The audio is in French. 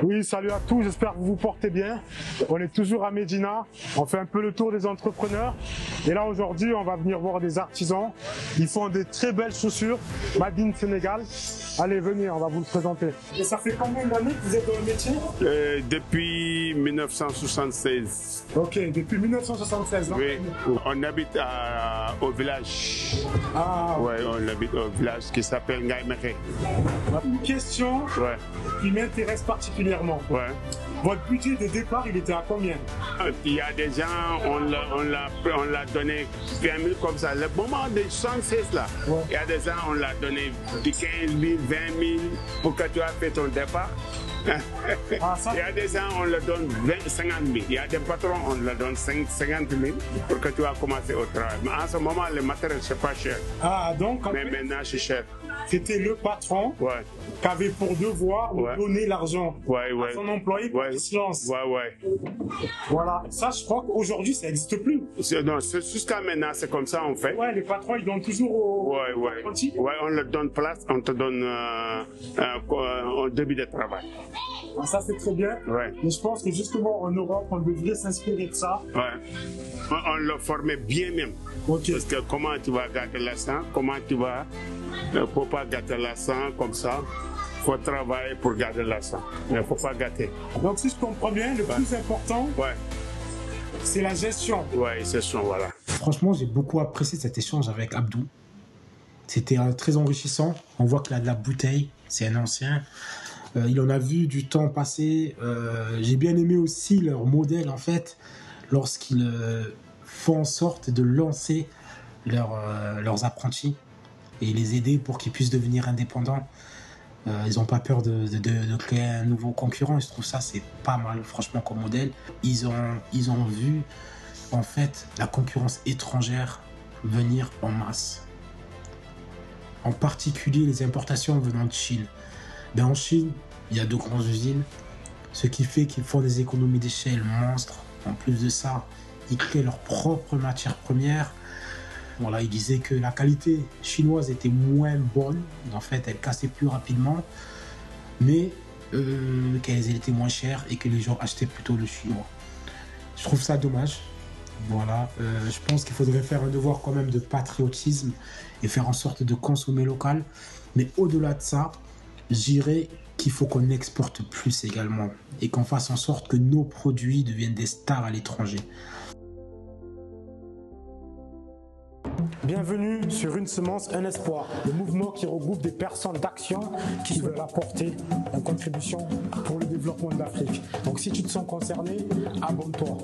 Oui, salut à tous, j'espère que vous vous portez bien. On est toujours à Médina, on fait un peu le tour des entrepreneurs. Et là aujourd'hui, on va venir voir des artisans. Ils font des très belles chaussures, Made in Sénégal. Allez, venez, on va vous le présenter. Et ça fait combien d'années que vous êtes dans le métier? Depuis 1976. Ok, depuis 1976. Oui, on habite au village. Ah, ouais, on habite au village qui s'appelle Ngaïméré. une question qui m'intéresse particulièrement. Ouais. Votre budget de départ, il était à combien? Il y a des gens, on l'a donné 20 000 comme ça. Le moment de 76 là, il y a des gens, on l'a donné 15 000, 20 000 pour que tu aies fait ton départ. Ah, ça... Il y a des gens, on leur donne 50 000. Il y a des patrons, on leur donne 50 000 pour que tu aies commencé au travail. Mais en ce moment, le matériel, c'est pas cher. Ah, donc, mais maintenant, c'est cher. C'était le patron qui avait pour devoir de donner l'argent à son employé pour qu'il se lance. Voilà, ça je crois qu'aujourd'hui ça n'existe plus. Non, jusqu'à maintenant c'est comme ça on fait. Ouais, les patrons ils donnent toujours au apprenti. Ouais, on leur donne place, on te donne un début de travail. Ah, ça c'est très bien. Mais je pense que justement en Europe on devrait s'inspirer de ça. On le formait bien même. Parce que comment tu vas garder l'argent, comment tu vas... Il ne faut pas gâter l'argent comme ça. Il faut travailler pour garder l'argent. Il ne faut pas gâter. Donc si je comprends bien, le plus important, c'est la gestion. Oui, gestion, voilà. Franchement, j'ai beaucoup apprécié cet échange avec Abdou. C'était très enrichissant. On voit qu'il a de la bouteille. C'est un ancien. Il en a vu du temps passer. J'ai bien aimé aussi leur modèle, en fait, lorsqu'ils font en sorte de lancer leurs apprentis et les aider pour qu'ils puissent devenir indépendants. Ils n'ont pas peur de créer un nouveau concurrent. Je trouve ça c'est pas mal, franchement, comme modèle. Ils ont vu en fait la concurrence étrangère venir en masse. En particulier les importations venant de Chine. Ben, en Chine, il y a de grandes usines, ce qui fait qu'ils font des économies d'échelle monstres. En plus de ça, ils créent leurs propres matières premières. Voilà, il disait que la qualité chinoise était moins bonne. En fait, elle cassait plus rapidement. Mais qu'elles étaient moins chères et que les gens achetaient plutôt le chinois. Je trouve ça dommage. Voilà, je pense qu'il faudrait faire un devoir quand même de patriotisme et faire en sorte de consommer local. Mais au-delà de ça, je dirais qu'il faut qu'on exporte plus également et qu'on fasse en sorte que nos produits deviennent des stars à l'étranger. Bienvenue sur Une Semence, un Espoir, le mouvement qui regroupe des personnes d'action qui veulent apporter une contribution pour le développement de l'Afrique. Donc si tu te sens concerné, abonne-toi.